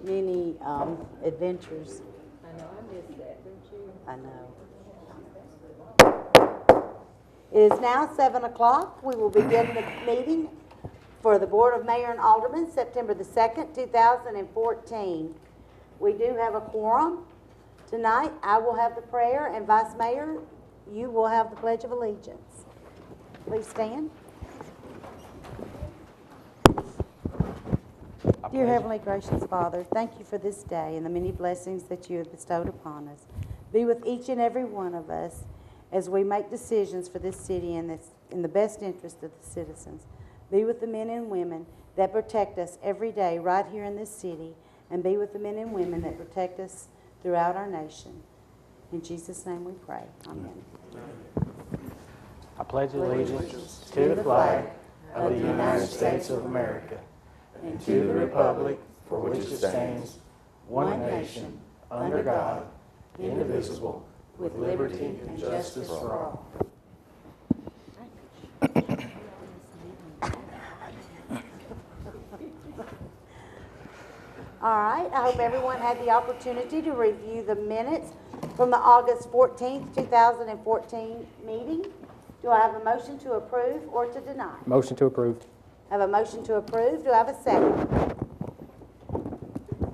many adventures. I know, I missed that, don't you? I know. It is now 7 o'clock. We will begin the meeting for the Board of Mayor and Aldermen, September the 2nd, 2014. We do have a quorum tonight. I will have the prayer, and Vice Mayor, you will have the Pledge of Allegiance. Please stand. Dear Heavenly Gracious Father, thank you for this day and the many blessings that you have bestowed upon us. Be with each and every one of us as we make decisions for this city in the best interest of the citizens. Be with the men and women that protect us every day right here in this city, and be with the men and women that protect us throughout our nation. In Jesus' name we pray. Amen. I pledge allegiance to the flag of the United States of America and to the republic for which it stands, one nation, under God, indivisible, with liberty and justice for all. All right, I hope everyone had the opportunity to review the minutes from the August 14th, 2014 meeting. Do I have a motion to approve or to deny? Motion to approve. I have a motion to approve. Do I have a second?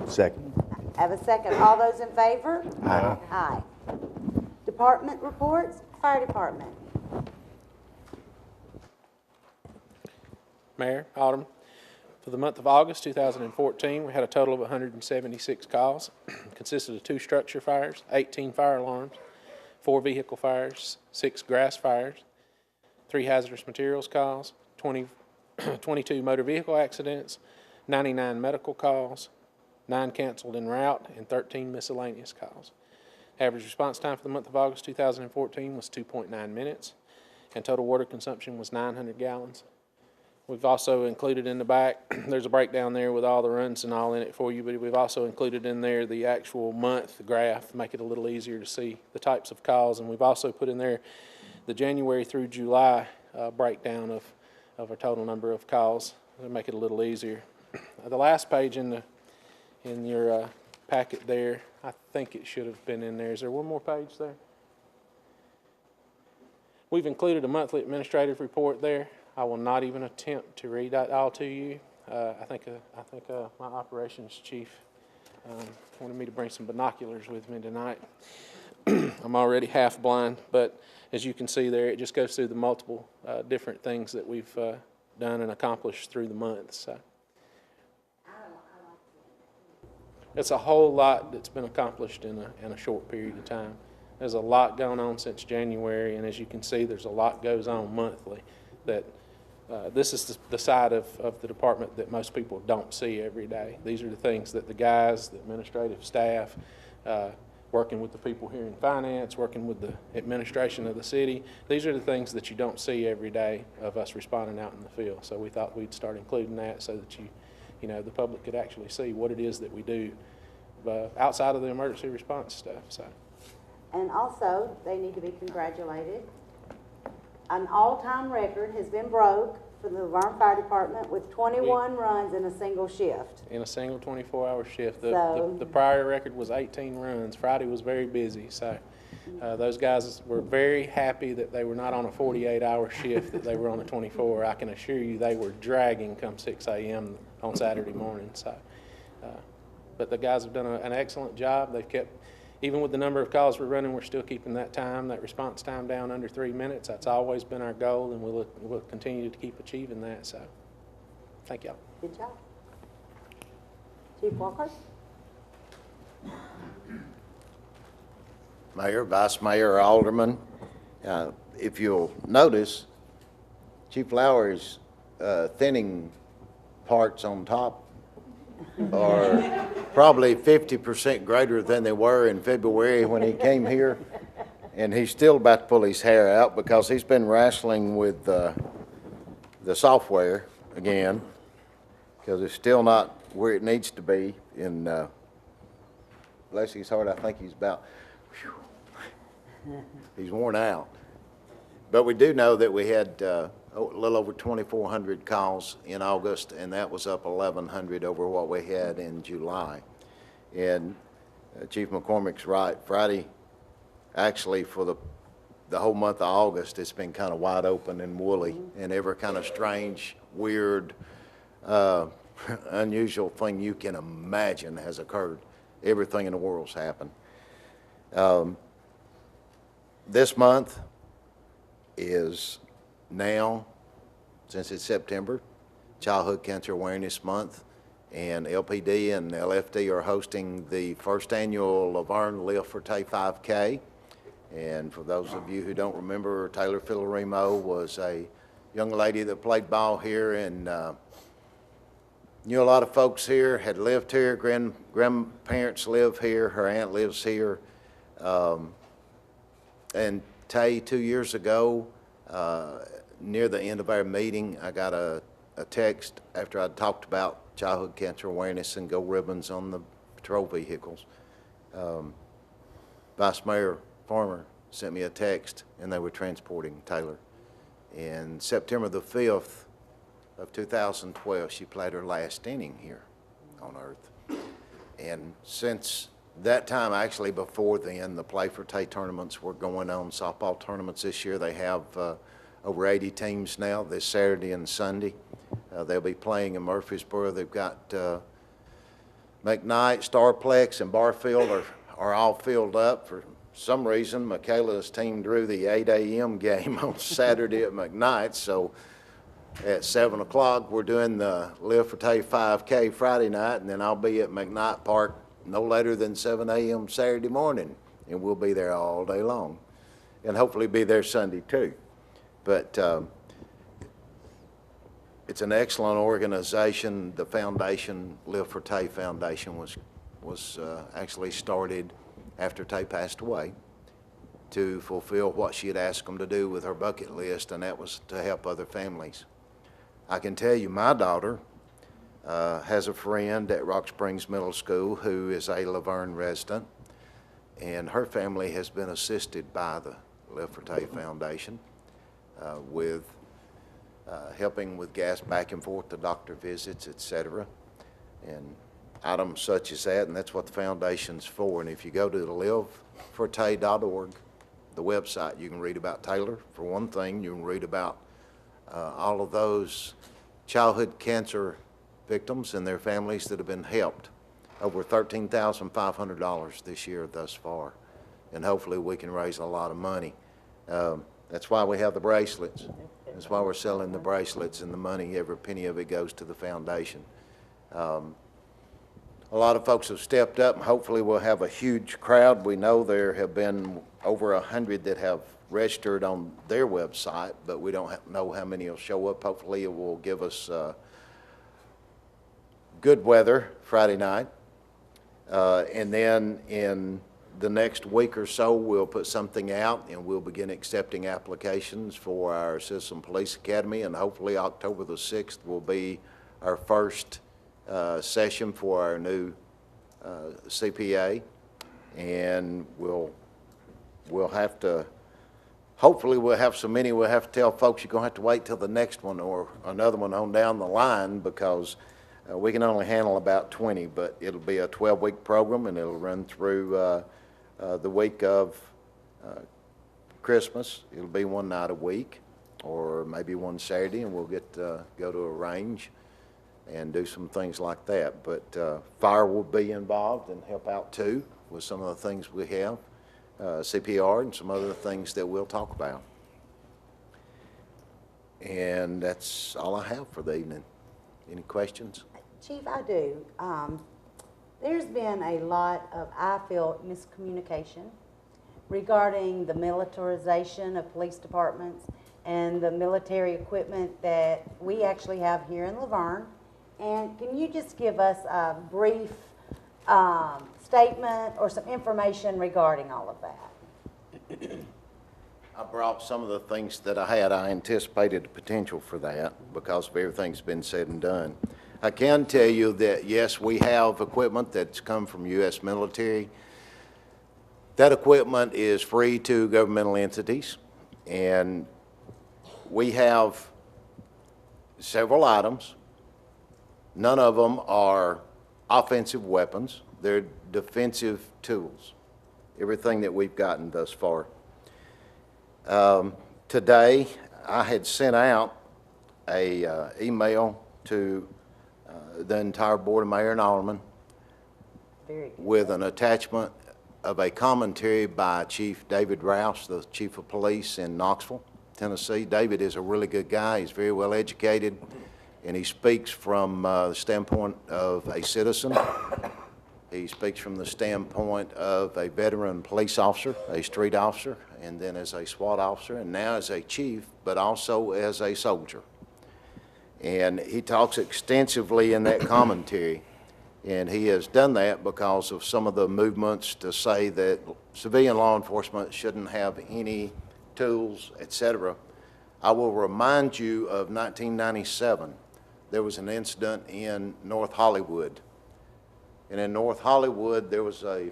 Second. I have a second. All those in favor? Aye. Aye. Department reports. Fire Department. Mayor, Alderman, for the month of August 2014, we had a total of 176 calls. Consisted of 2 structure fires, 18 fire alarms, 4 vehicle fires, 6 grass fires, 3 hazardous materials calls, 22 motor vehicle accidents, 99 medical calls, 9 canceled en route, and 13 miscellaneous calls. Average response time for the month of August 2014 was 2.9 minutes, and total water consumption was 900 gallons. We've also included in the back, there's a breakdown there with all the runs and all in it for you, but we've also included in there the actual month graph, make it a little easier to see the types of calls, and we've also put in there the January through July breakdown of our total number of calls to make it a little easier. The last page in your packet there, I think it should have been in there. Is there one more page there? We've included a monthly administrative report there. I will not even attempt to read that all to you. I think my operations chief wanted me to bring some binoculars with me tonight. I'm already half blind, but as you can see there, it just goes through the multiple different things that we've done and accomplished through the month. So it's a whole lot that's been accomplished in a short period of time. There's a lot going on since January, and as you can see, there's a lot goes on monthly. That this is the side of the department that most people don't see every day. These are the things that the guys, the administrative staff, working with the people here in finance, working with the administration of the city. These are the things that you don't see every day of us responding out in the field. So we thought we'd start including that so that the public could actually see what it is that we do outside of the emergency response stuff. So. And also, they need to be congratulated. An all-time record has been broke for the Vergne Fire Department with 21 runs in a single shift. In a single 24-hour shift. The prior record was 18 runs. Friday was very busy, so those guys were very happy that they were not on a 48-hour shift, that they were on a 24. I can assure you they were dragging come 6 a.m. on Saturday morning. So, but the guys have done an excellent job. They've kept, even with the number of calls we're running, we're still keeping that response time down under 3 minutes. That's always been our goal, and we'll continue to keep achieving that. So, thank y'all. Good job. Chief Walker? Mayor, Vice Mayor, Alderman, if you'll notice, Chief Lowry's thinning parts on top are probably 50% greater than they were in February when he came here. And he's still about to pull his hair out because he's been wrestling with the software again, because it's still not where it needs to be. And bless his heart, I think he's about, he's worn out. But we do know that we had a little over 2,400 calls in August, and that was up 1,100 over what we had in July. And Chief McCormick's right. Friday, actually, for the whole month of August, it's been kind of wide open and woolly, and every kind of strange, weird, unusual thing you can imagine has occurred. Everything in the world's happened. This month is now, since it's September, Childhood Cancer Awareness Month, and LPD and LFD are hosting the first annual Laverne Live for Tay 5K. And for those of you who don't remember, Taylor Filaremo was a young lady that played ball here and knew a lot of folks here, had lived here, grandparents live here, her aunt lives here. And Tay, 2 years ago, near the end of our meeting, I got a text after I'd talked about childhood cancer awareness and gold ribbons on the patrol vehicles. Vice Mayor Farmer sent me a text, and they were transporting Taylor. And September the 5th of 2012, she played her last inning here on Earth. And since that time, actually before then, the Play for Tay tournaments were going on, softball tournaments this year. They have over 80 teams now this Saturday and Sunday. They'll be playing in Murfreesboro. They've got McKnight, Starplex, and Barfield are all filled up. For some reason, Michaela's team drew the 8 a.m. game on Saturday at McKnight, so at 7 o'clock, we're doing the Live for Tay 5K Friday night, and then I'll be at McKnight Park no later than 7 a.m. Saturday morning, and we'll be there all day long, and hopefully be there Sunday too. But it's an excellent organization. The foundation, Live for Tay Foundation, was actually started after Tay passed away to fulfill what she had asked them to do with her bucket list, and that was to help other families. I can tell you my daughter has a friend at Rock Springs Middle School who is a Laverne resident, and her family has been assisted by the Live for Tay Foundation with helping with gas back and forth to doctor visits, etc., and items such as that, and that's what the foundation's for. And if you go to the livefortay.org, the website, you can read about Taylor. For one thing, you can read about all of those childhood cancer victims and their families that have been helped. Over $13,500 this year thus far, and hopefully we can raise a lot of money. That's why we have the bracelets. That's why we're selling the bracelets, and the money, every penny of it goes to the foundation. A lot of folks have stepped up, and hopefully we'll have a huge crowd. We know there have been over 100 that have registered on their website, but we don't know how many will show up. Hopefully it will give us good weather Friday night. And then in the next week or so, we'll put something out, and we'll begin accepting applications for our Citizen Police Academy, and hopefully October the 6th will be our first session for our new CPA, and we'll have to, hopefully we'll have so many, we'll have to tell folks you're going to have to wait till the next one or another one on down the line, because we can only handle about 20, but it'll be a 12-week program, and it'll run through the week of Christmas. It'll be one night a week, or maybe one Saturday, and we'll get go to a range and do some things like that. But fire will be involved and help out too with some of the things we have, CPR and some other things that we'll talk about. And that's all I have for the evening. Any questions? Chief, I do. There's been a lot of, I feel, miscommunication regarding the militarization of police departments and the military equipment that we actually have here in Laverne. And can you just give us a brief statement or some information regarding all of that? I brought some of the things that I had. I anticipated the potential for that because of everything's been said and done. I can tell you that, yes, we have equipment that's come from U.S. military. That equipment is free to governmental entities, and we have several items. None of them are offensive weapons. They're defensive tools, everything that we've gotten thus far. Today, I had sent out a email to the entire Board of Mayor and Aldermen with an attachment of a commentary by Chief David Rouse, the Chief of Police in Knoxville, Tennessee. David is a really good guy. He's very well educated, and he speaks from the standpoint of a citizen. He speaks from the standpoint of a veteran police officer, a street officer, and then as a SWAT officer, and now as a chief, but also as a soldier. And he talks extensively in that commentary, and he has done that because of some of the movements to say that civilian law enforcement shouldn't have any tools, etc. I will remind you of 1997. There was an incident in North Hollywood. And in North Hollywood, there was a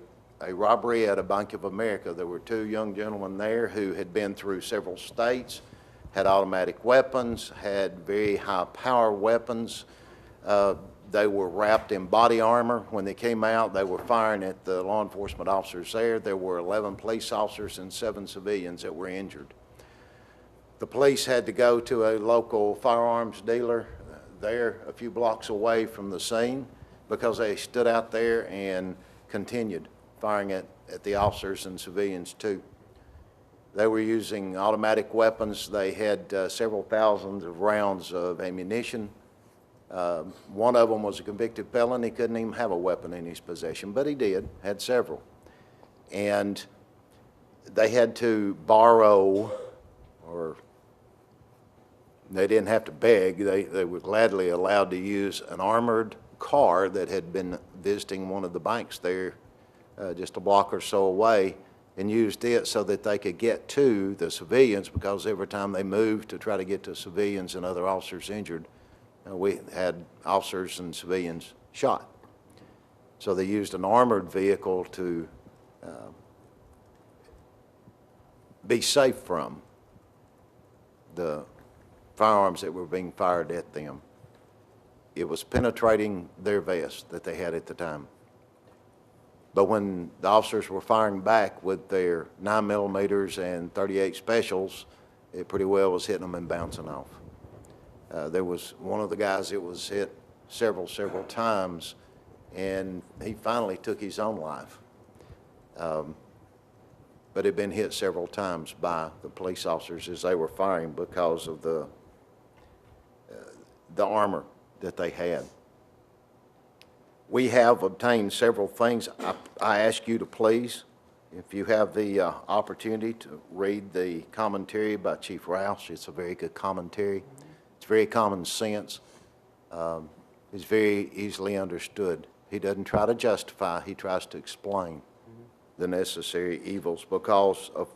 robbery at a Bank of America. There were two young gentlemen there who had been through several states, had automatic weapons, had very high-power weapons. They were wrapped in body armor. When they came out, they were firing at the law enforcement officers there. There were 11 police officers and 7 civilians that were injured. The police had to go to a local firearms dealer there a few blocks away from the scene because they stood out there and continued firing at the officers and civilians too. They were using automatic weapons. They had several thousands of rounds of ammunition. One of them was a convicted felon. He couldn't even have a weapon in his possession, but he did, had several. And they had to borrow, or they didn't have to beg. They were gladly allowed to use an armored car that had been visiting one of the banks there just a block or so away, and used it so that they could get to the civilians, because every time they moved to try to get to civilians and other officers injured, we had officers and civilians shot. So they used an armored vehicle to be safe from the firearms that were being fired at them. It was penetrating their vest that they had at the time. But when the officers were firing back with their 9mm and .38 specials, it pretty well was hitting them and bouncing off. There was one of the guys that was hit several times, and he finally took his own life. But had been hit several times by the police officers as they were firing because of the armor that they had. We have obtained several things. I ask you to please, if you have the opportunity, to read the commentary by Chief Rouse. It's a very good commentary. It's very common sense. It's very easily understood. He doesn't try to justify, he tries to explain the necessary evils because of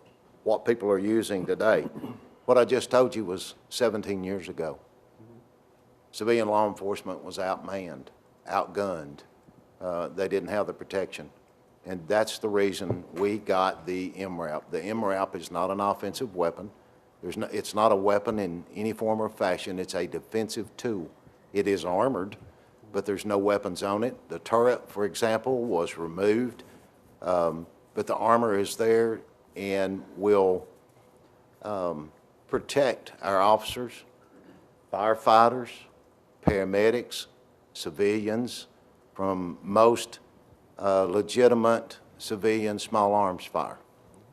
what people are using today. What I just told you was 17 years ago. Civilian law enforcement was outmanned, outgunned. They didn't have the protection. And that's the reason we got the MRAP. The MRAP is not an offensive weapon. It's not a weapon in any form or fashion. It's a defensive tool. It is armored, but there's no weapons on it. The turret, for example, was removed, but the armor is there and will protect our officers, firefighters, paramedics, civilians from most legitimate civilian small arms fire.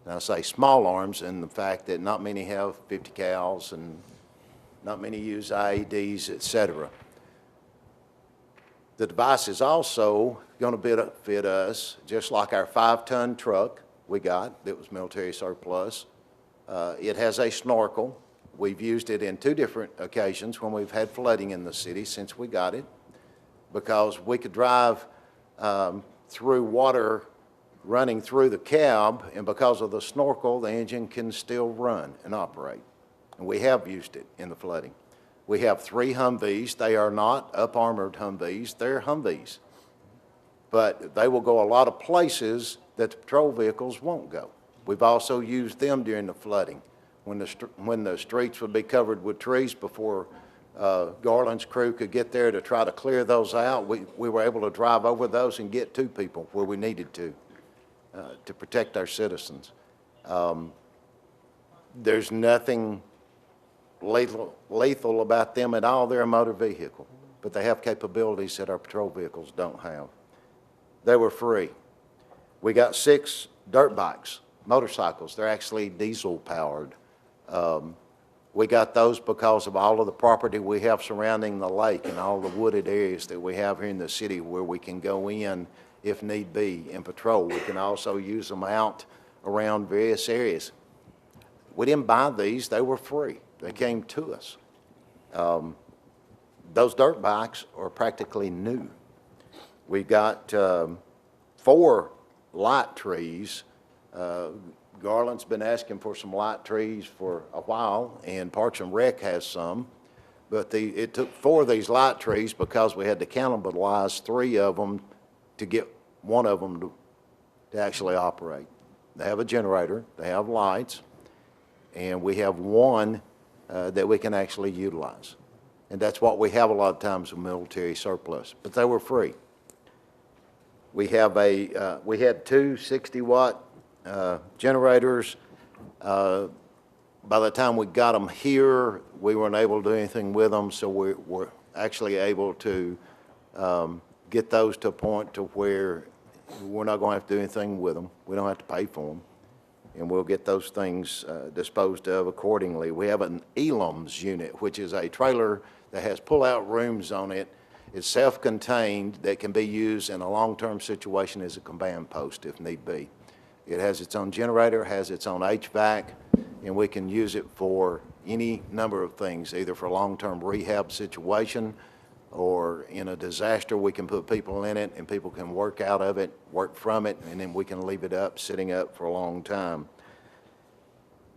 Now I say small arms in the fact that not many have 50 cals and not many use IEDs, etc. The device is also going to benefit us, just like our 5-ton truck we got that was military surplus. It has a snorkel. We've used it in 2 different occasions when we've had flooding in the city since we got it, because we could drive through water running through the cab, and because of the snorkel, the engine can still run and operate. And we have used it in the flooding. We have 3 Humvees. They are not up-armored Humvees. They're Humvees. But they will go a lot of places that the patrol vehicles won't go. We've also used them during the flooding. When the streets would be covered with trees before Garland's crew could get there to try to clear those out, we were able to drive over those and get to people where we needed to protect our citizens. There's nothing lethal about them at all. They're a motor vehicle, but they have capabilities that our patrol vehicles don't have. They were free. We got 6 dirt bikes, motorcycles. They're actually diesel powered. We got those because of all of the property we have surrounding the lake and all the wooded areas that we have here in the city where we can go in if need be and patrol. We can also use them out around various areas. We didn't buy these, they were free. They came to us. Those dirt bikes are practically new. We got 4 light trees. Garland's been asking for some light trees for a while, and Parks and Rec has some. But it took 4 of these light trees because we had to cannibalize 3 of them to get one of them to actually operate. They have a generator, they have lights, and we have one that we can actually utilize. And that's what we have a lot of times with military surplus, but they were free. We have we had 2 60-watt generators. By the time we got them here, we weren't able to do anything with them, so we're actually able to get those to a point to where we're not going to have to do anything with them. We don't have to pay for them, and we'll get those things disposed of accordingly. We have an ELMS unit, which is a trailer that has pull-out rooms on it. It's self-contained that can be used in a long-term situation as a command post if need be. It has its own generator, has its own HVAC, and we can use it for any number of things, either for a long-term rehab situation or in a disaster. We can put people in it and people can work out of it, work from it, and then we can leave it up, sitting up for a long time.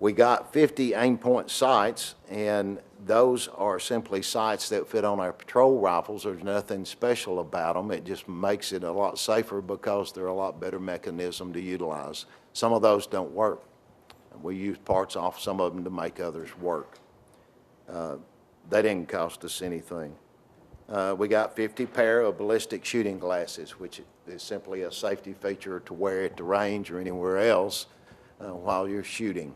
We got 50 aim point sights, and those are simply sights that fit on our patrol rifles. There's nothing special about them. It just makes it a lot safer because they're a lot better mechanism to utilize. Some of those don't work. We use parts off some of them to make others work. They didn't cost us anything. We got 50 pair of ballistic shooting glasses, which is simply a safety feature to wear at the range or anywhere else while you're shooting.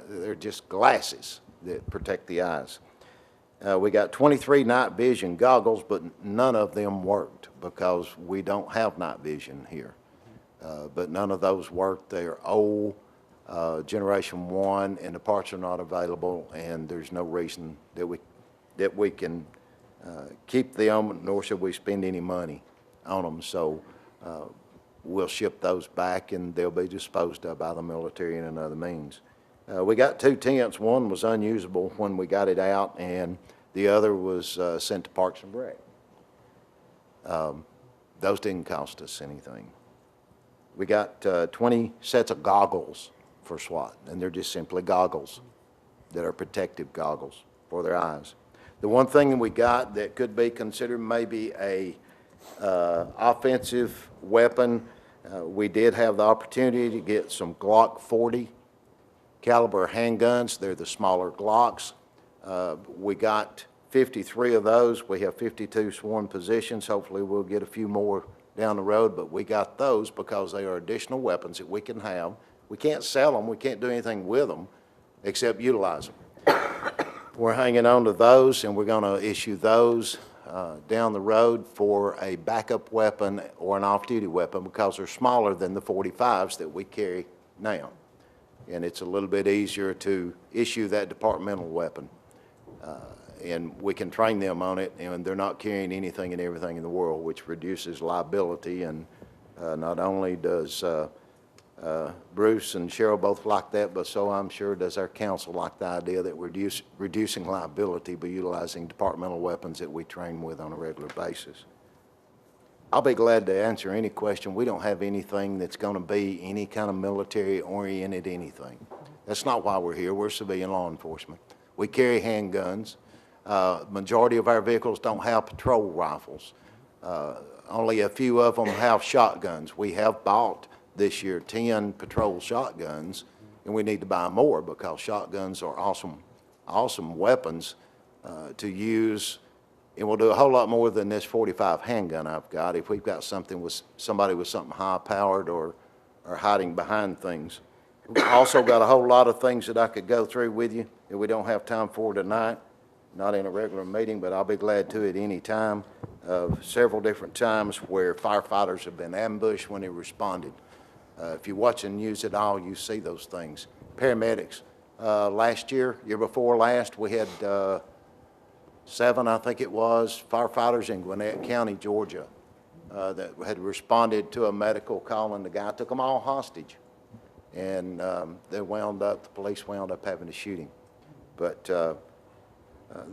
They're just glasses that protect the eyes. We got 23 night vision goggles, but none of them worked because we don't have night vision here. But none of those worked. They're old, Generation 1, and the parts are not available, and there's no reason that we can keep them, nor should we spend any money on them. So we'll ship those back, and they'll be disposed of by the military in another means. We got 2 tents. One was unusable when we got it out, and the other was sent to Parks and Rec. Those didn't cost us anything. We got 20 sets of goggles for SWAT, and they're just simply goggles that are protective goggles for their eyes. The one thing that we got that could be considered maybe a offensive weapon, we did have the opportunity to get some Glock 40 caliber handguns. They're the smaller Glocks. We got 53 of those. We have 52 sworn positions. Hopefully we'll get a few more down the road, but we got those because they are additional weapons that we can have. We can't sell them. We can't do anything with them except utilize them. We're hanging on to those, and we're going to issue those down the road for a backup weapon or an off-duty weapon because they're smaller than the 45s that we carry now. And it's a little bit easier to issue that departmental weapon. And we can train them on it, and they're not carrying anything and everything in the world, which reduces liability. And not only does Bruce and Cheryl both like that, but so I'm sure does our council like the idea that we're reducing liability by utilizing departmental weapons that we train with on a regular basis. I'll be glad to answer any question. We don't have anything that's going to be any kind of military-oriented anything. That's not why we're here. We're civilian law enforcement. We carry handguns. Majority of our vehicles don't have patrol rifles. Only a few of them have shotguns. We have bought this year 10 patrol shotguns, and we need to buy more because shotguns are awesome weapons to use, and we'll do a whole lot more than this .45 handgun I've got if we've got something with somebody with something high-powered or hiding behind things. We've also got a whole lot of things that I could go through with you that we don't have time for tonight, not in a regular meeting, but I'll be glad to at any time. Several different times where firefighters have been ambushed when they responded. If you watch the news at all, you see those things. Paramedics. Last year before last, we had 7, I think it was, firefighters in Gwinnett County, Georgia, that had responded to a medical call, and the guy took them all hostage. And the police wound up having to shoot him. But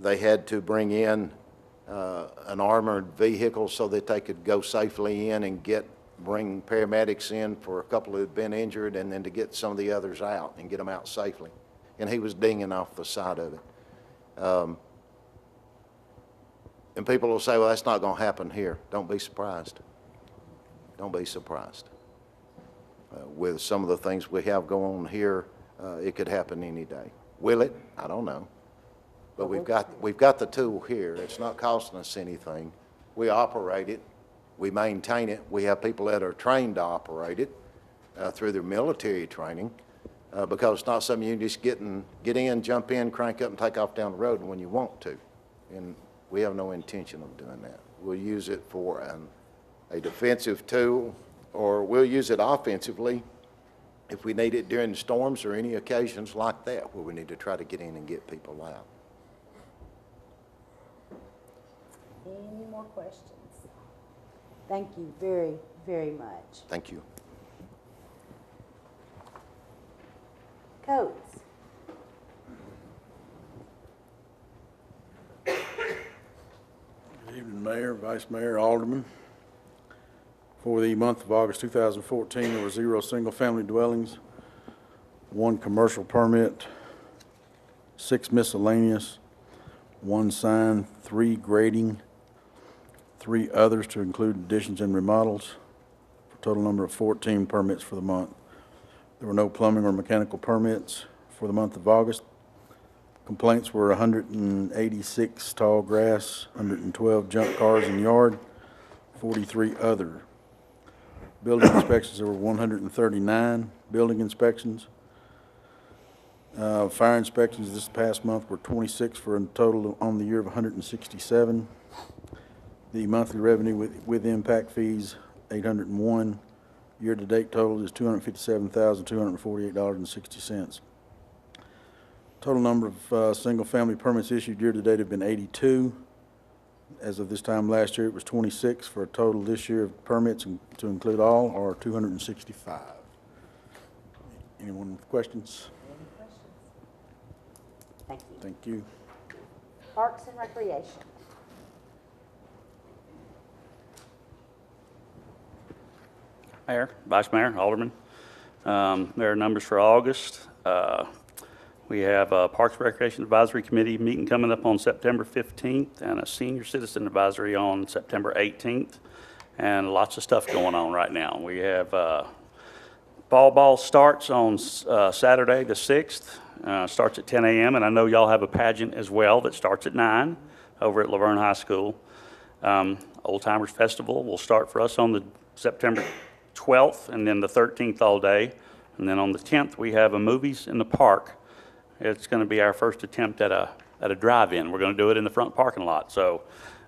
they had to bring in an armored vehicle so that they could go safely in and bring paramedics in for a couple who had been injured, and then to get some of the others out and get them out safely. And he was dinging off the side of it. And people will say, well, that's not going to happen here. Don't be surprised. Don't be surprised. With some of the things we have going on here, it could happen any day. Will it? I don't know. But we've got the tool here. It's not costing us anything. We operate it. We maintain it. We have people that are trained to operate it through their military training, because it's not something you can just get in, jump in, crank up, and take off down the road when you want to. And we have no intention of doing that. We'll use it for a defensive tool, or we'll use it offensively if we need it during the storms or any occasions like that where we need to try to get in and get people out. Any more questions? Thank you very, very much. Thank you. Coates. Good evening, Mayor, Vice Mayor, Aldermen. For the month of August 2014, there were 0 single-family dwellings, 1 commercial permit, 6 miscellaneous, 1 sign, 3 grading, 3 others to include additions and remodels, for a total number of 14 permits for the month. There were no plumbing or mechanical permits for the month of August. Complaints were 186 tall grass, 112 junk cars in yard, 43 other. Building inspections, there were 139 building inspections. Fire inspections this past month were 26 for a total on the year of 167. The monthly revenue with impact fees, 801. Year-to-date total is $257,248.60. Total number of single-family permits issued year-to-date have been 82. As of this time last year, it was 26, for a total this year of permits, to include all, are 265. Anyone with questions? Any questions? Thank you. Thank you. Parks and Recreation. Mayor, Vice Mayor, Alderman. There are numbers for August. We have a Parks and Recreation Advisory Committee meeting coming up on September 15th and a Senior Citizen Advisory on September 18th, and lots of stuff going on right now. We have Ball starts on Saturday the 6th, starts at 10 a.m., and I know y'all have a pageant as well that starts at 9 over at Laverne High School. Old Timers Festival will start for us on the September 12th, and then the 13th all day. And then on the 10th, we have a Movies in the Park. It's going to be our first attempt at a drive-in. We're going to do it in the front parking lot. So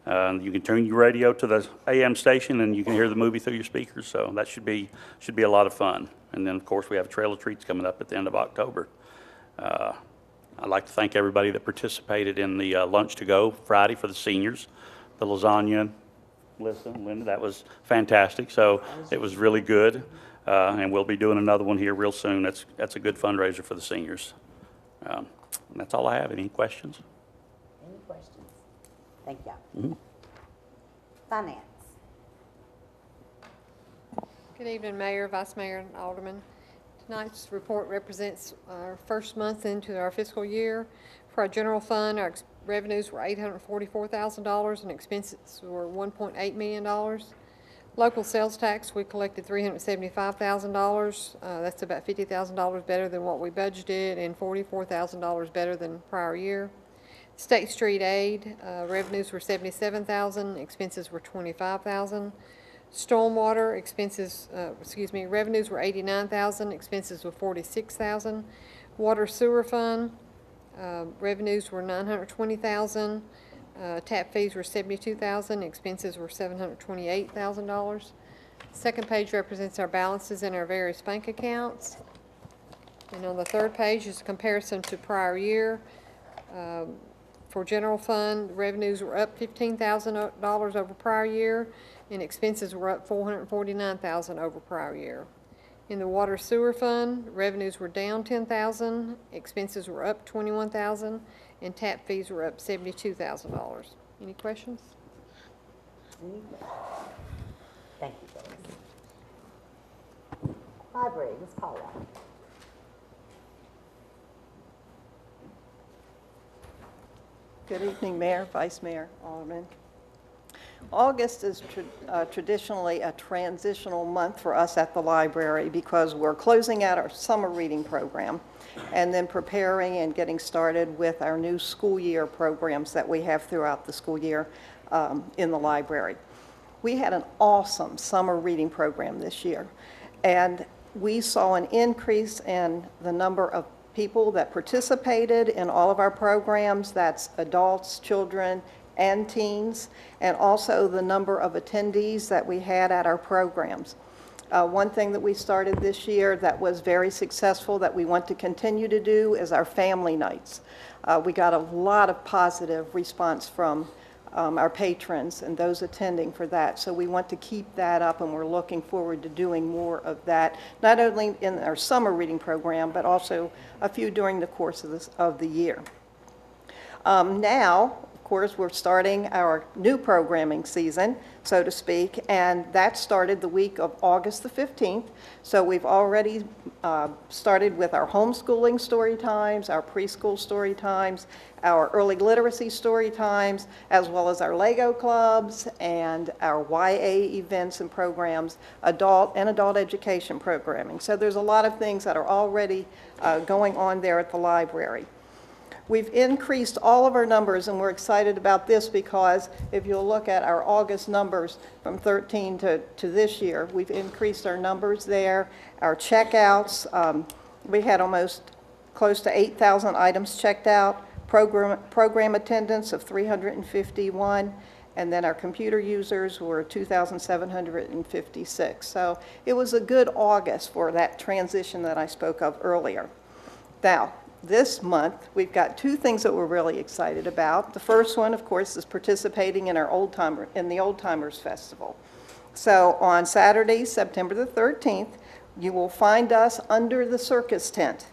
you can turn your radio to the AM station, and you can hear the movie through your speakers. So that should be a lot of fun. And then, of course, we have Trail of Treats coming up at the end of October. I'd like to thank everybody that participated in the Lunch to Go Friday for the seniors, the lasagna. Linda, that was fantastic. So it was really good, and we'll be doing another one here real soon. That's a good fundraiser for the seniors. And that's all I have. Any questions? Any questions? Thank you. Finance. Good evening, Mayor, Vice Mayor, and Alderman. Tonight's report represents our first month into our fiscal year. For our general fund, our revenues were $844,000 and expenses were $1.8 million. Local sales tax, we collected $375,000. That's about $50,000 better than what we budgeted and $44,000 better than prior year. State Street Aid, revenues were $77,000, expenses were $25,000. Stormwater expenses, revenues were $89,000, expenses were $46,000. Water Sewer Fund, revenues were $920,000, tap fees were $72,000, expenses were $728,000. Second page represents our balances in our various bank accounts. And on the third page is a comparison to prior year. For general fund, revenues were up $15,000 over prior year, and expenses were up $449,000 over prior year. In the water sewer fund, revenues were down $10,000, expenses were up $21,000, and tap fees were up $72,000. Any questions? Thank you, Joyce. Library, Ms. Paula. Good evening, Mayor, Vice Mayor, Aldermen. August is traditionally a transitional month for us at the library because we're closing out our summer reading program and then preparing and getting started with our new school year programs that we have throughout the school year in the library. We had an awesome summer reading program this year, and we saw an increase in the number of people that participated in all of our programs. That's adults, children, and teens, and also the number of attendees that we had at our programs. One thing that we started this year that was very successful that we want to continue to do is our family nights. We got a lot of positive response from our patrons and those attending for that. So we want to keep that up, and we're looking forward to doing more of that, not only in our summer reading program, but also a few during the course of the year. Now, of course, we're starting our new programming season, so to speak, and that started the week of August the 15th. So we've already started with our homeschooling story times, our preschool story times, our early literacy story times, as well as our Lego clubs and our YA events and programs, adult education programming. So there's a lot of things that are already going on there at the library. We've increased all of our numbers, and we're excited about this because if you'll look at our August numbers from 13 to this year, we've increased our numbers there. Our checkouts, we had almost close to 8,000 items checked out, program attendance of 351, and then our computer users were 2,756. So it was a good August for that transition that I spoke of earlier. Now, this month, we've got two things that we're really excited about. The first one, of course, is participating in the Old Timers Festival. So on Saturday, September the 13th, you will find us under the circus tent,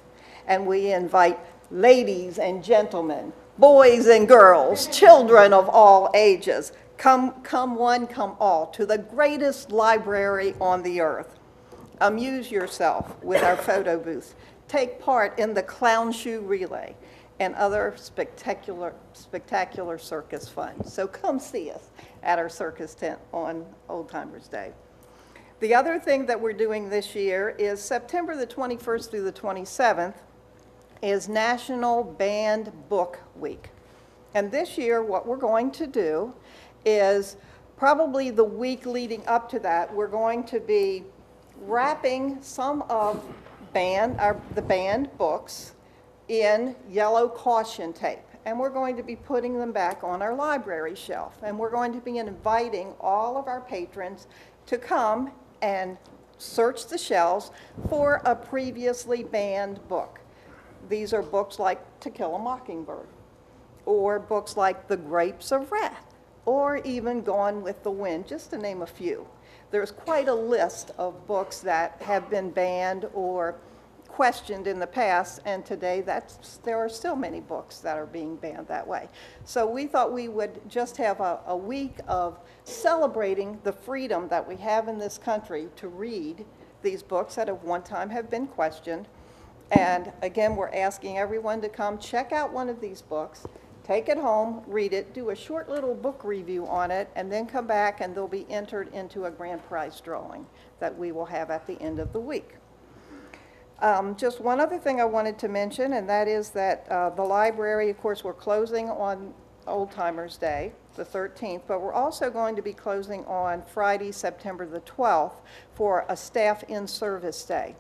and we invite ladies and gentlemen, boys and girls, children of all ages, come one, come all, to the greatest library on the earth. Amuse yourself with our photo booth. Take part in the clown shoe relay and other spectacular circus fun. So come see us at our circus tent on Old Timers Day. The other thing that we're doing this year is September the 21st through the 27th is National Banned Book Week. And this year what we're going to do is probably the week leading up to that, we're going to be wrapping some of the banned books in yellow caution tape, and we're going to be putting them back on our library shelf, and we're going to be inviting all of our patrons to come and search the shelves for a previously banned book. These are books like To Kill a Mockingbird, or books like The Grapes of Wrath, or even Gone with the Wind, just to name a few. There's quite a list of books that have been banned or questioned in the past, and today there are still many books that are being banned that way. So we thought we would just have a week of celebrating the freedom that we have in this country to read these books that at one time have been questioned. And again, we're asking everyone to come check out one of these books, take it home, read it, do a short little book review on it, and then come back and they'll be entered into a grand prize drawing that we will have at the end of the week. Just one other thing I wanted to mention, and that is that the library, of course, we're closing on Old Timers Day, the 13th, but we're also going to be closing on Friday, September the 12th, for a staff in-service day.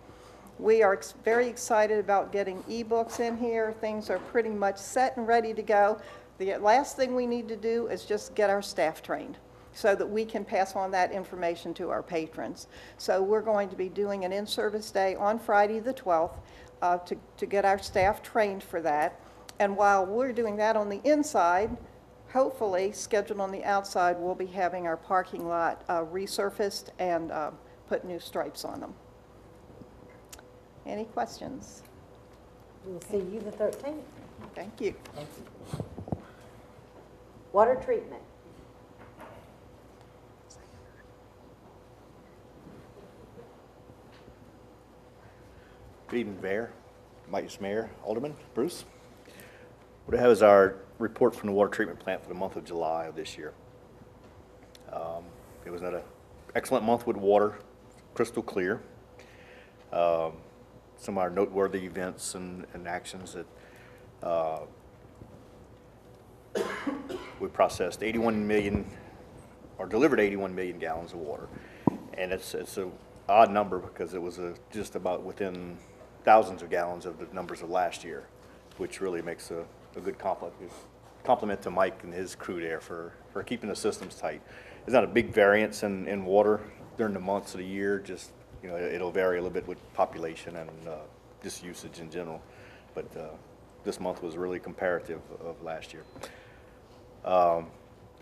We are very excited about getting e-books in here. Things are pretty much set and ready to go. The last thing we need to do is just get our staff trained so that we can pass on that information to our patrons. So we're going to be doing an in-service day on Friday the 12th to get our staff trained for that. And while we're doing that on the inside, hopefully scheduled on the outside, we'll be having our parking lot resurfaced and put new stripes on them. Any questions? We'll see you the 13th. Thank you. Thank you. Water treatment. Good evening, Mayor, Vice Mayor, Alderman, Bruce. What I have is our report from the water treatment plant for the month of July of this year. It was another excellent month with water, crystal clear. Some of our noteworthy events and actions that we processed 81 million, or delivered 81 million gallons of water. And it's an odd number because it was just about within thousands of gallons of the numbers of last year, which really makes a good compliment to Mike and his crew there for keeping the systems tight. There's not a big variance in water during the months of the year, just, you know, it'll vary a little bit with population and just usage in general. But this month was really comparative of last year.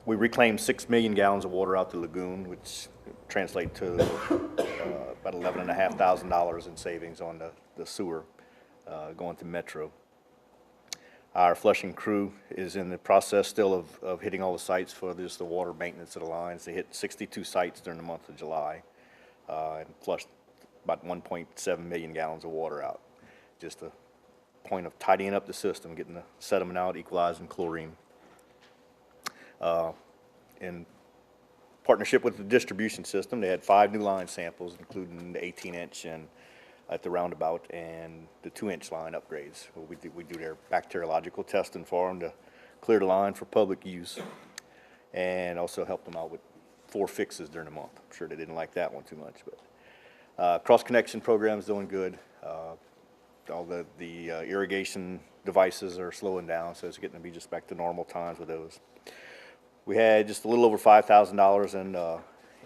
We reclaimed 6 million gallons of water out the lagoon, which translate to about $11,500 in savings on the sewer going to Metro. Our flushing crew is in the process still of hitting all the sites for just the water maintenance of the lines. They hit 62 sites during the month of July and flushed about 1.7 million gallons of water out. Just a point of tidying up the system, getting the sediment out, equalizing chlorine. In partnership with the distribution system, they had 5 new line samples, including the 18-inch and at the roundabout and the 2-inch line upgrades. We do their bacteriological testing for them to clear the line for public use, and also help them out with 4 fixes during the month. I'm sure they didn't like that one too much, but cross-connection program's doing good. All the irrigation devices are slowing down, so it's getting to be just back to normal times with those. We had just a little over $5,000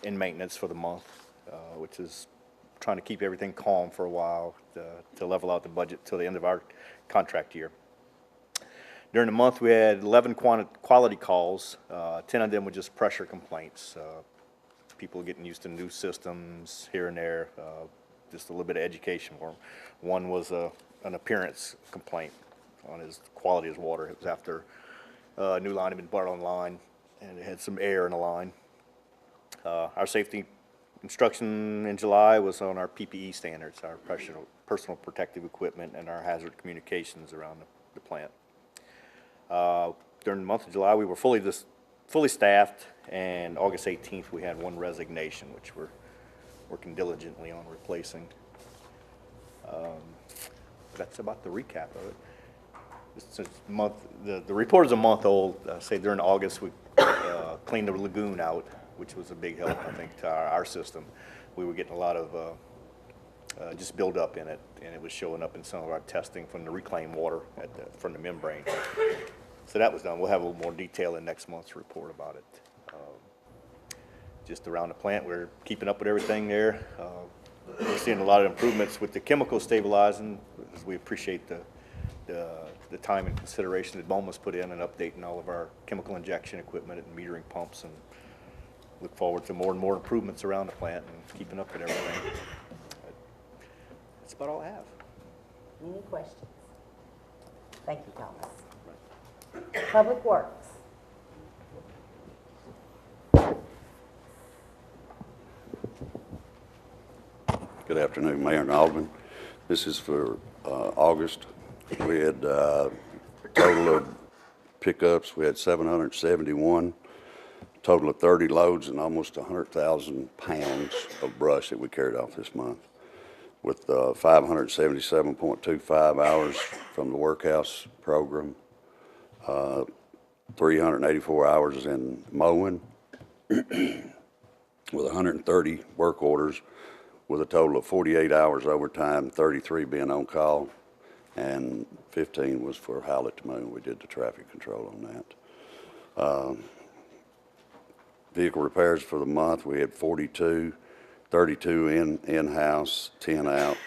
in maintenance for the month, which is trying to keep everything calm for a while to level out the budget till the end of our contract year. During the month, we had 11 quality calls. 10 of them were just pressure complaints. People getting used to new systems here and there, just a little bit of education for them. One was an appearance complaint on his quality of his water. It was after a new line had been brought online, and it had some air in the line. Our safety instruction in July was on our PPE standards, our personal protective equipment, and our hazard communications around the plant. During the month of July, we were fully staffed, and August 18th, we had 1 resignation, which we're working diligently on replacing. That's about the recap of it. This month, the report is a month old. Say during August, we cleaned the lagoon out, which was a big help, I think, to our system. We were getting a lot of just build up in it, and it was showing up in some of our testing from the reclaimed water from the membrane. So that was done. We'll have a little more detail in next month's report about it. Just around the plant, we're keeping up with everything there. We're seeing a lot of improvements with the chemical stabilizing. We appreciate the time and consideration that BOMA's put in and updating all of our chemical injection equipment and metering pumps, and look forward to more and more improvements around the plant and keeping up with everything. That's about all I have. Any questions? Thank you, Thomas. Public Works. Good afternoon, Mayor and Alderman. This is for August. We had a total of pickups. We had 771, total of 30 loads and almost 100,000 pounds of brush that we carried off this month. with 577.25 hours from the workhouse program, 384 hours in mowing, with 130 work orders, with a total of 48 hours overtime, 33 being on call, and 15 was for Howlett to Moon. We did the traffic control on that. Vehicle repairs for the month, we had 42, 32 in-house, 10 out,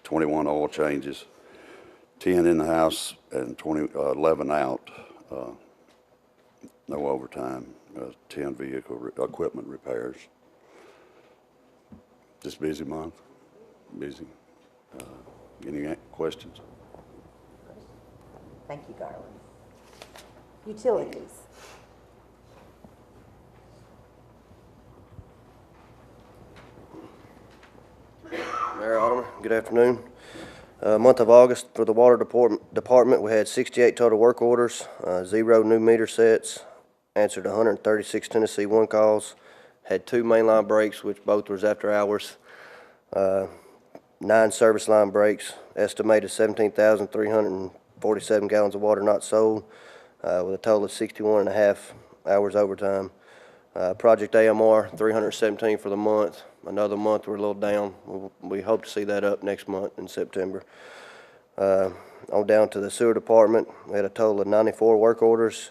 21 oil changes, 10 in the house, and 11 out. No overtime, 10 vehicle equipment repairs. Just busy month, busy. Any questions? Thank you, Garland. Utilities. Mayor, Alderman, good afternoon. Month of August for the water department, we had 68 total work orders, 0 new meter sets, answered 136 Tennessee 1 calls, had 2 mainline breaks, which both was after hours, 9 service line breaks, estimated 17,347 gallons of water not sold, with a total of 61.5 hours overtime. Project AMR, 317 for the month. Another month we're a little down. We hope to see that up next month in September. On down to the sewer department, we had a total of 94 work orders,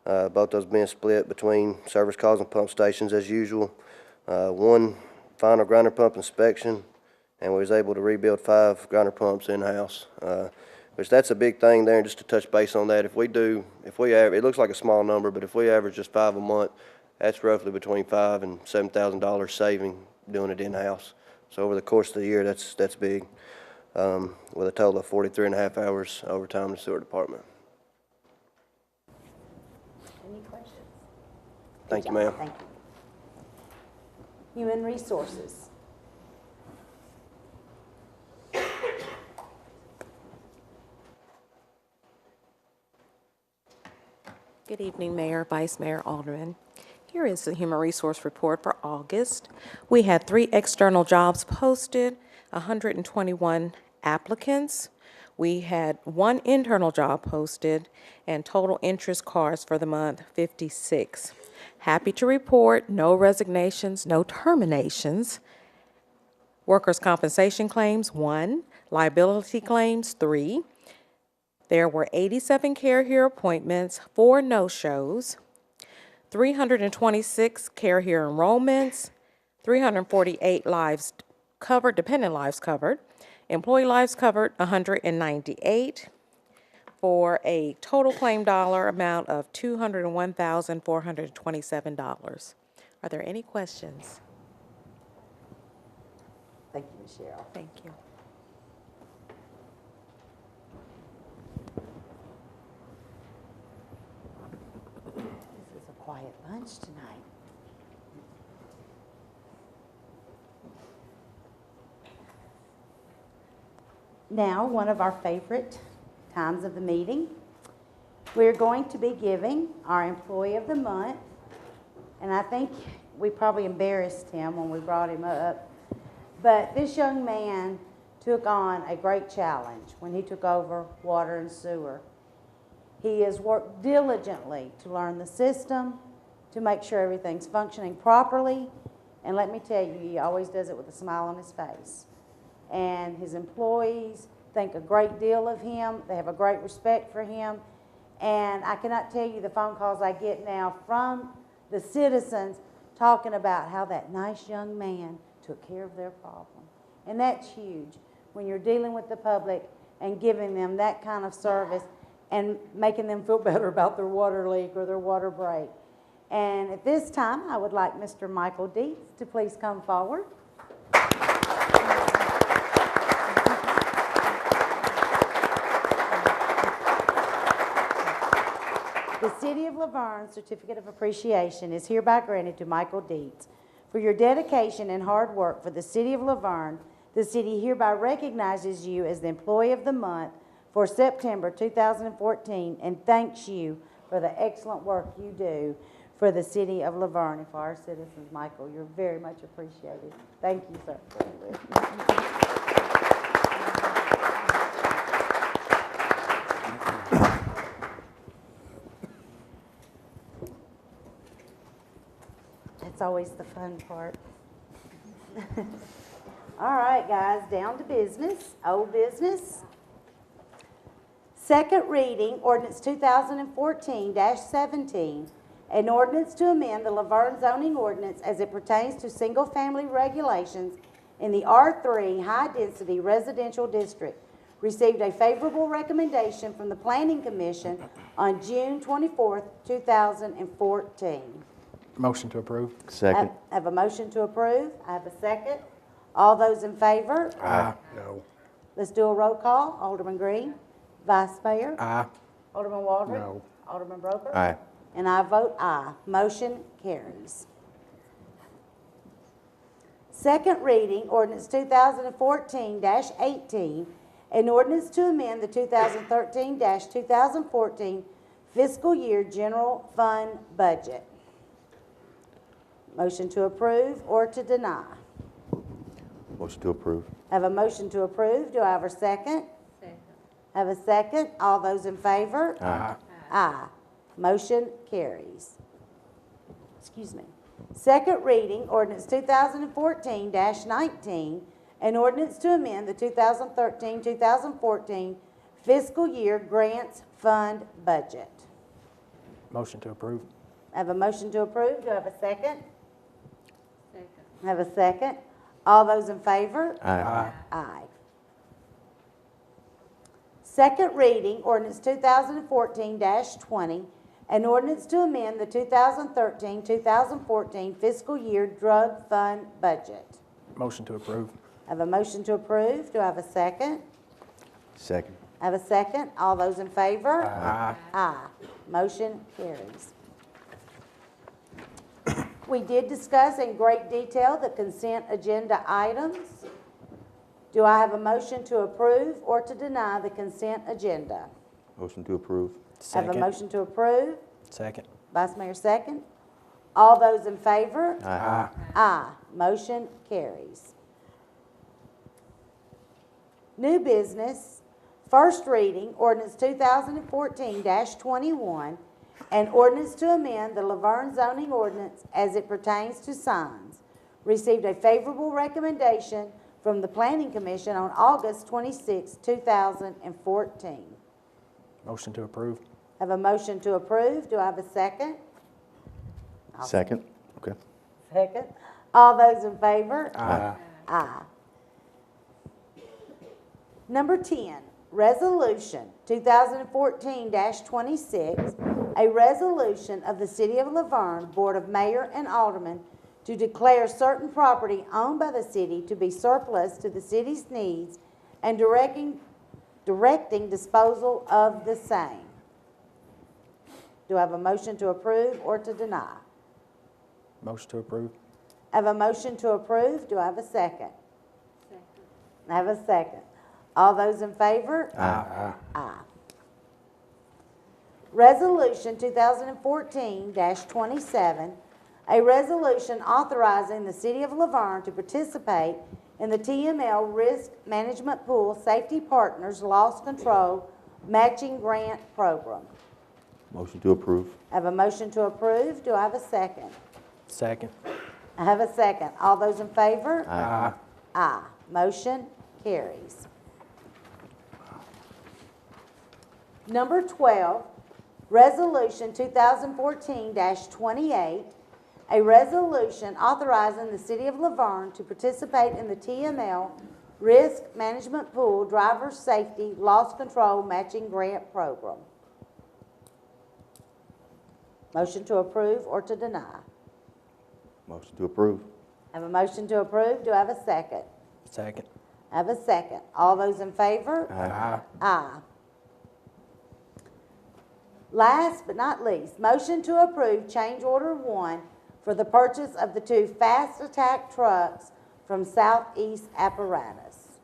both those being split between service calls and pump stations as usual. 1 final grinder pump inspection, and we was able to rebuild 5 grinder pumps in-house. Which that's a big thing there, and just to touch base on that, if we average, it looks like a small number, but if we average just 5 a month, that's roughly between $5,000 and $7,000 saving doing it in-house. So over the course of the year, that's big, with a total of 43.5 hours overtime in the sewer department. Any questions? Thank you, ma'am. Thank you. Human Resources. Good evening, Mayor, Vice Mayor, Alderman. Here is the Human Resource Report for August. We had 3 external jobs posted, 121 applicants. We had 1 internal job posted, and total interest cards for the month, 56. Happy to report no resignations, no terminations. Workers' compensation claims, 1. Liability claims, 3. There were 87 care here appointments, 4 no-shows, 326 care here enrollments, 348 lives covered, dependent lives covered, employee lives covered, 198, for a total claim dollar amount of $201,427. Are there any questions? Thank you, Michelle. Thank you. This is a quiet bunch tonight. Now, one of our favorite times of the meeting. We're going to be giving our Employee of the Month, and I think we probably embarrassed him when we brought him up, but this young man took on a great challenge when he took over water and sewer. He has worked diligently to learn the system, to make sure everything's functioning properly, and let me tell you, he always does it with a smile on his face. And his employees think a great deal of him. They have a great respect for him. And I cannot tell you the phone calls I get now from the citizens talking about how that nice young man took care of their problem. And that's huge when you're dealing with the public and giving them that kind of service and making them feel better about their water leak or their water break. And at this time, I would like Mr. Michael Dietz to please come forward. The City of Laverne Certificate of Appreciation is hereby granted to Michael Dietz. For your dedication and hard work for the City of Laverne, the city hereby recognizes you as the Employee of the Month for September 2014 and thanks you for the excellent work you do for the City of Laverne and for our citizens. Michael, you're very much appreciated. Thank you, sir. That's always the fun part. All right, guys, down to business, old business. Second reading, ordinance 2014-17, an ordinance to amend the Laverne zoning ordinance as it pertains to single-family regulations in the R3 high-density residential district. Received a favorable recommendation from the Planning Commission on June 24th, 2014. Motion to approve. Second. I have a motion to approve. I have a second. All those in favor? Aye. No. Let's do a roll call. Alderman Green, Vice Mayor. Aye. Alderman Waldron. No. Alderman Roper. Aye. And I vote aye. Motion carries. Second reading, ordinance 2014-18, an ordinance to amend the 2013-2014 fiscal year general fund budget. Motion to approve or to deny? Motion to approve. I have a motion to approve. Do I have a second? Second. Have a second. All those in favor? Aye. Aye. Motion carries. Excuse me. Second reading, ordinance 2014-19, an ordinance to amend the 2013-2014 fiscal year grants fund budget. Motion to approve. I have a motion to approve. Do I have a second? Second. I have a second. All those in favor? Aye. Aye. Second reading, ordinance 2014-20, an ordinance to amend the 2013-2014 fiscal year drug fund budget. Motion to approve. I have a motion to approve. Do I have a second? Second. I have a second. All those in favor? Aye. Aye. Motion carries. We did discuss in great detail the consent agenda items. Do I have a motion to approve or to deny the consent agenda? Motion to approve. I have a motion to approve. Second. Vice Mayor second. All those in favor? Aye. Aye. Motion carries. New business, first reading, ordinance 2014-21, an ordinance to amend the Laverne zoning ordinance as it pertains to signs. Received a favorable recommendation from the Planning Commission on August 26, 2014. Motion to approve. Have a motion to approve. Do I have a second? Second. Okay. Second. All those in favor? Aye. Aye. Number 10, Resolution 2014-26, a resolution of the City of Laverne Board of Mayor and Aldermen to declare certain property owned by the city to be surplus to the city's needs and directing disposal of the same. Do I have a motion to approve or to deny? Motion to approve. I have a motion to approve. Do I have a second? Second. I have a second. All those in favor? Aye. Aye. Resolution 2014-27, a resolution authorizing the City of Laverne to participate in the TML Risk Management Pool Safety Partners Loss Control Matching Grant Program. Motion to approve. I have a motion to approve. Do I have a second? Second. I have a second. All those in favor? Aye. Aye. Motion carries. Number 12, Resolution 2014-28, a resolution authorizing the City of Laverne to participate in the TML Risk Management Pool Driver Safety Loss Control Matching Grant Program. Motion to approve or to deny? Motion to approve. I have a motion to approve. Do I have a second? Second. I have a second. All those in favor? Aye. Aye. Last but not least, motion to approve change order 1 for the purchase of the 2 fast attack trucks from Southeast Apparatus.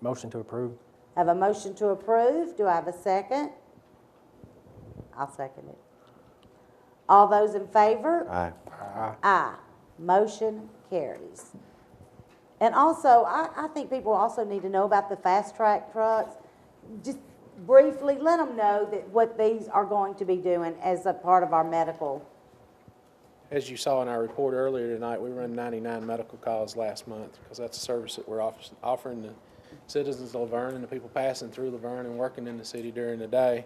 Motion to approve. I have a motion to approve. Do I have a second? I'll second it. All those in favor? Aye. Aye. Aye. Motion carries. And also, I think people also need to know about the fast track trucks. Just briefly, let them know that what these are going to be doing as a part of our medical as you saw in our report earlier tonight, we run 99 medical calls last month because that's a service that we're offering the citizens of Laverne and the people passing through Laverne and working in the city during the day.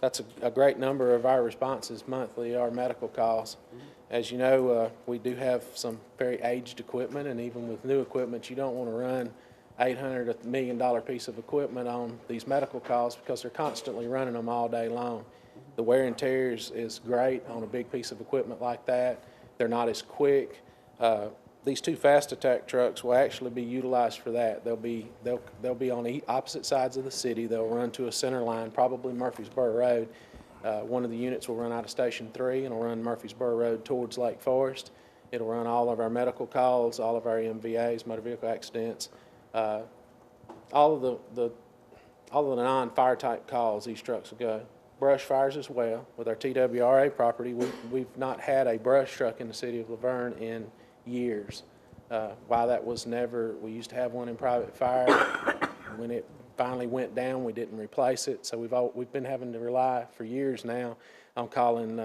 That's a great number of our responses monthly are medical calls. As you know, we do have some very aged equipment, and even with new equipment, you don't want to run $800, $1 million piece of equipment on these medical calls because they're constantly running them all day long. The wear and tear is great on a big piece of equipment like that. They're not as quick. These two fast attack trucks will actually be utilized for that. They'll be on opposite sides of the city. They'll run to a center line, probably Murfreesboro Road. One of the units will run out of Station 3 and will run Murfreesboro Road towards Lake Forest. It'll run all of our medical calls, all of our MVAs, motor vehicle accidents, all of the non-fire type calls. These trucks will go. Brush fires as well. With our TWRA property, we've not had a brush truck in the city of Laverne in years. Why that was never, we used to have one in private fire. When it finally went down, we didn't replace it. So we've been having to rely for years now on calling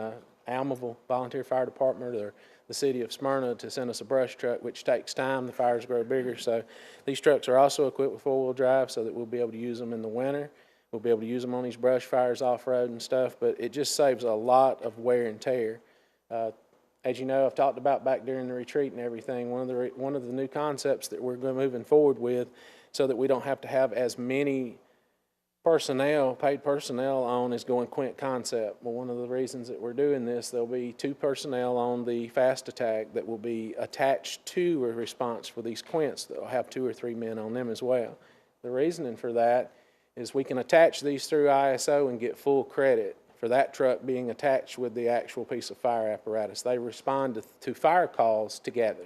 Almaville Volunteer Fire Department or the city of Smyrna to send us a brush truck, which takes time. The fires grow bigger. So these trucks are also equipped with four-wheel drive so that we'll be able to use them in the winter. We'll be able to use them on these brush fires off-road and stuff, but it just saves a lot of wear and tear. As you know, I've talked about back during the retreat and everything, one of the new concepts that we're moving forward with so that we don't have to have as many paid personnel on is going quint concept. Well, one of the reasons that we're doing this, there'll be 2 personnel on the fast attack that will be attached to a response for these quints that will have 2 or 3 men on them as well. The reasoning for that is we can attach these through ISO and get full credit for that truck being attached with the actual piece of fire apparatus. They respond to fire calls together.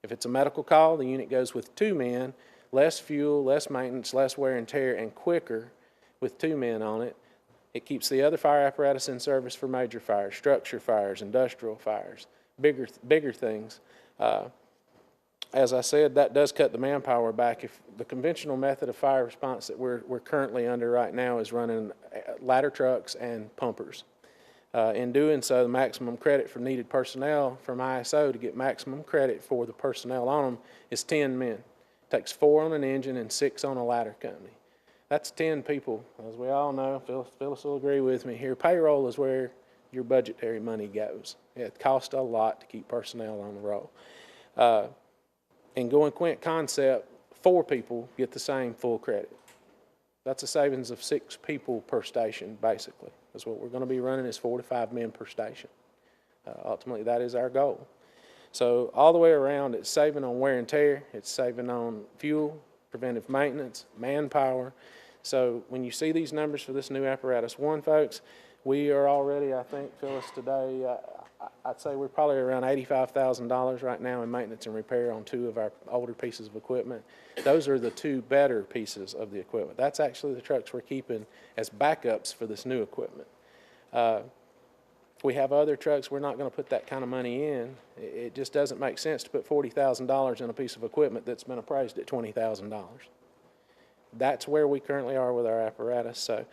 If it's a medical call, the unit goes with 2 men, less fuel, less maintenance, less wear and tear, and quicker with 2 men on it. It keeps the other fire apparatus in service for major fires, structure fires, industrial fires, bigger things. As I said, that does cut the manpower back. If the conventional method of fire response that we're currently under right now is running ladder trucks and pumpers. In doing so, the maximum credit for needed personnel from ISO to get maximum credit for the personnel on them is 10 men. It takes 4 on an engine and 6 on a ladder company. That's 10 people. As we all know, Phyllis will agree with me here, payroll is where your budgetary money goes. It costs a lot to keep personnel on the roll. In going quint concept, 4 people get the same full credit. That's a savings of 6 people per station, basically. That's what we're going to be running is 4 to 5 men per station. Ultimately, that is our goal. So all the way around, it's saving on wear and tear. It's saving on fuel, preventive maintenance, manpower. So when you see these numbers for this new apparatus, one, folks, we are already, I think, Phyllis, today, I'd say we're probably around $85,000 right now in maintenance and repair on 2 of our older pieces of equipment. Those are the 2 better pieces of the equipment. That's actually the trucks we're keeping as backups for this new equipment. If we have other trucks, we're not going to put that kind of money in. It just doesn't make sense to put $40,000 in a piece of equipment that's been appraised at $20,000. That's where we currently are with our apparatus. So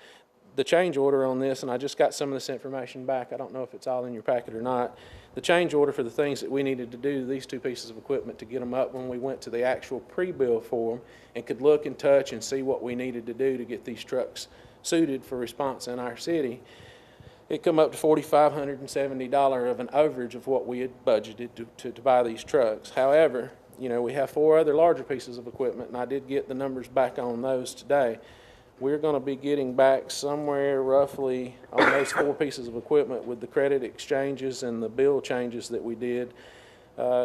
the change order on this, and I just got some of this information back. I don't know if it's all in your packet or not. The change order for the things that we needed to do, these 2 pieces of equipment to get them up when we went to the actual pre-bill for them and could look and touch and see what we needed to do to get these trucks suited for response in our city, it come up to $4,570 of an overage of what we had budgeted to buy these trucks. However, you know, we have 4 other larger pieces of equipment, and I did get the numbers back on those today. We're going to be getting back somewhere roughly on those 4 pieces of equipment with the credit exchanges and the bill changes that we did,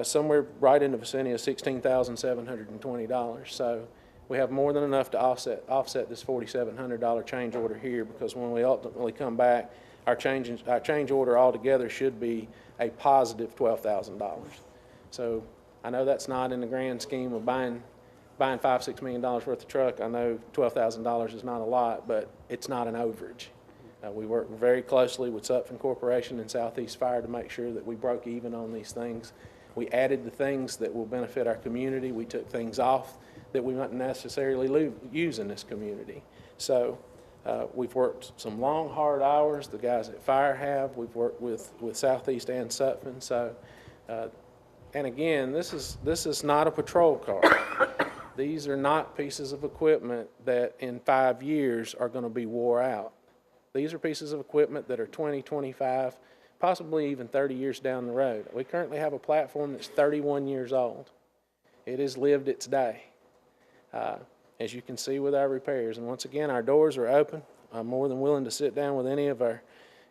somewhere right in the vicinity of $16,720. So we have more than enough to offset this $4,700 change order here, because when we ultimately come back, our change order altogether should be a positive $12,000. So I know that's not in the grand scheme of buying $5-6 million worth of truck. I know $12,000 is not a lot, but it's not an overage. We work very closely with Sutphen Corporation and Southeast Fire to make sure that we broke even on these things. We added the things that will benefit our community. We took things off that we wouldn't necessarily use in this community. So We've worked some long, hard hours. The guys at Fire have. We've worked with Southeast and Sutphen. So, and again, this is not a patrol car. These are not pieces of equipment that in 5 years are going to be wore out. These are pieces of equipment that are 20, 25, possibly even 30 years down the road. We currently have a platform that's 31 years old. It has lived its day, as you can see with our repairs. And once again, our doors are open. I'm more than willing to sit down with any of our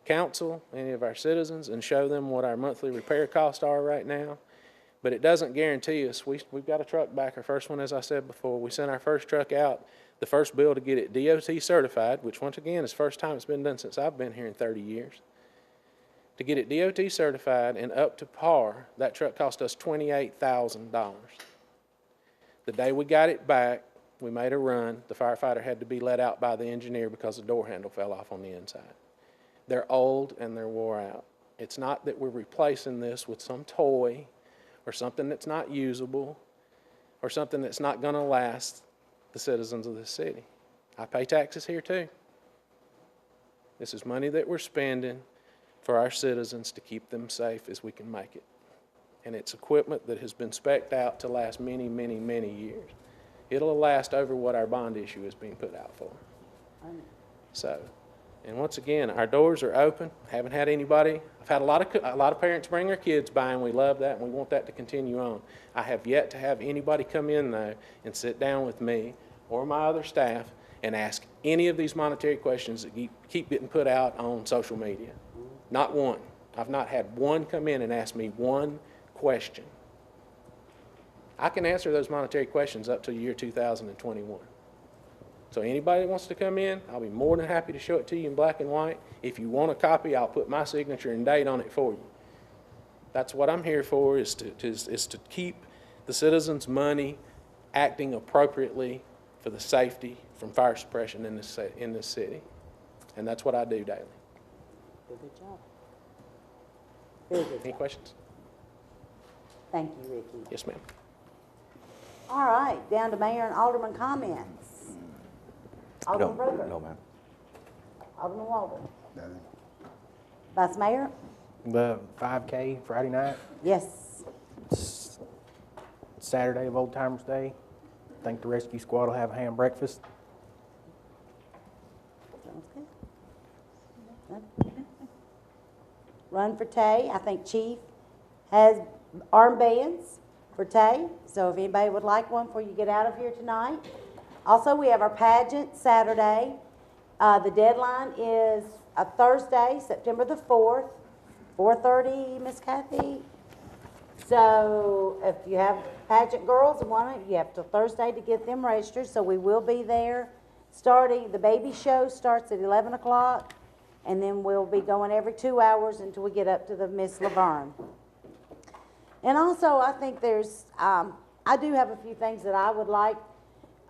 council, any of our citizens, and show them what our monthly repair costs are right now. But it doesn't guarantee us. We've got a truck back, our first one, as I said before. We sent our first truck out, the first bill to get it DOT certified, which once again is the first time it's been done since I've been here in 30 years. To get it DOT certified and up to par, that truck cost us $28,000. The day we got it back, we made a run. The firefighter had to be let out by the engineer because the door handle fell off on the inside. They're old and they're wore out. It's not that we're replacing this with some toy or something that's not usable or something that's not going to last the citizens of this city. I pay taxes here too. This is money that we're spending for our citizens to keep them safe as we can make it. And it's equipment that has been spec'd out to last many, many, many years. It'll last over what our bond issue is being put out for. So, and once again, our doors are open. Haven't had anybody. I've had a lot of parents bring their kids by, and we love that, and we want that to continue on. I have yet to have anybody come in though and sit down with me or my other staff and ask any of these monetary questions that keep getting put out on social media. Not one. I've not had one come in and ask me one question. I can answer those monetary questions up to the year 2021. So anybody that wants to come in, I'll be more than happy to show it to you in black and white. If you want a copy, I'll put my signature and date on it for you. That's what I'm here for, is to keep the citizens' money acting appropriately for the safety from fire suppression in this city. And that's what I do daily. Good job. Very good Any job. questions? Thank you, Ricky. Yes, ma'am. All right, down to Mayor and Alderman comments. Alderman Broder. No, ma'am. Alderman Walden. Vice Mayor? The 5K Friday night, Yes. Saturday of Old Timers Day. I think the rescue squad will have a ham breakfast. Sounds good. Run for Tay. I think Chief has armbands for Tay. So if anybody would like one before you get out of here tonight. Also, we have our pageant Saturday. The deadline is a Thursday, September the 4th, 4:30, Miss Kathy. So if you have pageant girls and want to, you have till Thursday to get them registered. So we will be there starting, the baby show starts at 11 o'clock, and then we'll be going every 2 hours until we get up to the Miss Laverne. And also, I think there's, I do have a few things that I would like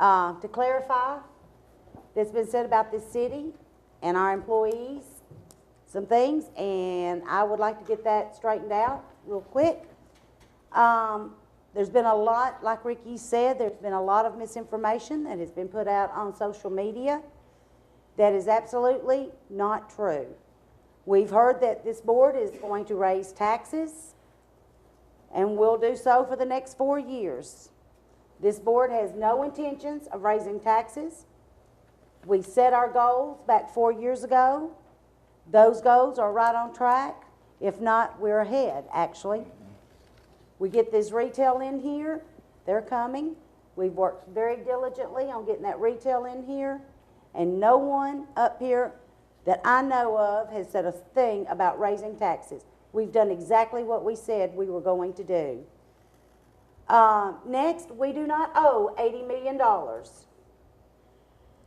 to clarify that's been said about this city and our employees, some things, and I would like to get that straightened out real quick. There's been a lot, like Ricky said, there's been a lot of misinformation that has been put out on social media that is absolutely not true. We've heard that this board is going to raise taxes and will do so for the next 4 years. This board has no intentions of raising taxes. We set our goals back 4 years ago. Those goals are right on track. If not, we're ahead, actually. We get this retail in here. They're coming. We've worked very diligently on getting that retail in here. And no one up here that I know of has said a thing about raising taxes. We've done exactly what we said we were going to do. Next, we do not owe $80 million.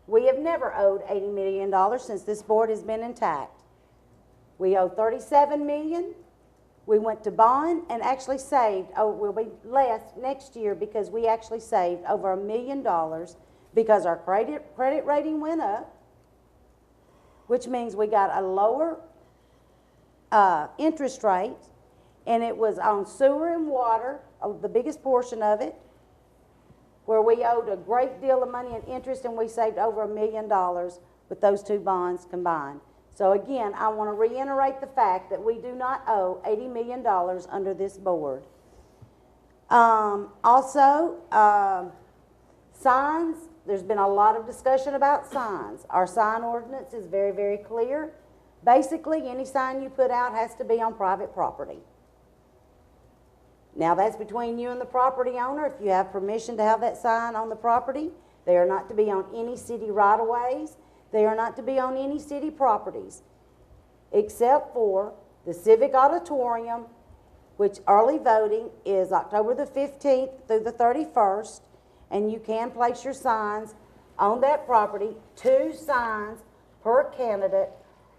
We have never owed $80 million since this board has been intact. We owe $37 million. We went to bond and actually saved, we'll be less next year because we actually saved over $1 million because our credit rating went up, which means we got a lower interest rate, and it was on sewer and water, the biggest portion of it, where we owed a great deal of money in interest, and we saved over $1 million with those two bonds combined. So again, I want to reiterate the fact that we do not owe $80 million under this board. Also, signs, there's been a lot of discussion about signs. Our sign ordinance is very, very clear. Basically, any sign you put out has to be on private property. Now, that's between you and the property owner. If you have permission to have that sign on the property, they are not to be on any city right-of-ways. They are not to be on any city properties, except for the Civic Auditorium, which early voting is October the 15th through the 31st, and you can place your signs on that property, 2 signs per candidate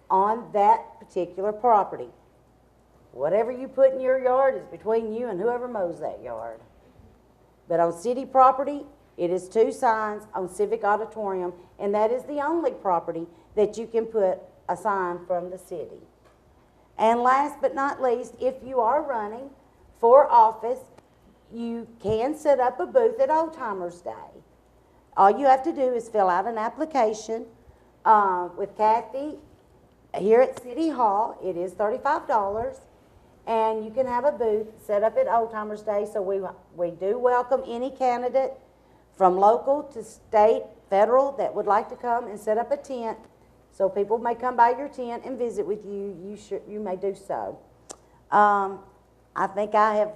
on that particular property. Whatever you put in your yard is between you and whoever mows that yard. But on city property, it is 2 signs on Civic Auditorium, and that is the only property that you can put a sign from the city. And last but not least, if you are running for office, you can set up a booth at Old Timers Day. All you have to do is fill out an application with Kathy here at City Hall. It is $35. And you can have a booth set up at Old Timers Day. So we do welcome any candidate from local to state, federal, that would like to come and set up a tent. So people may come by your tent and visit with you. You may do so. I think I have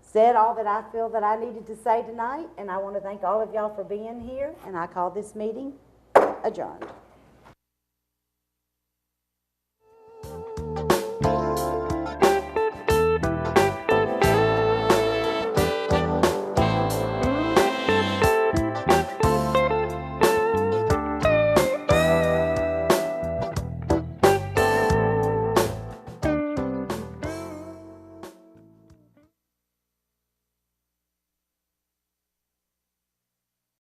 said all that I feel that I needed to say tonight, and I want to thank all of y'all for being here, and I call this meeting adjourned.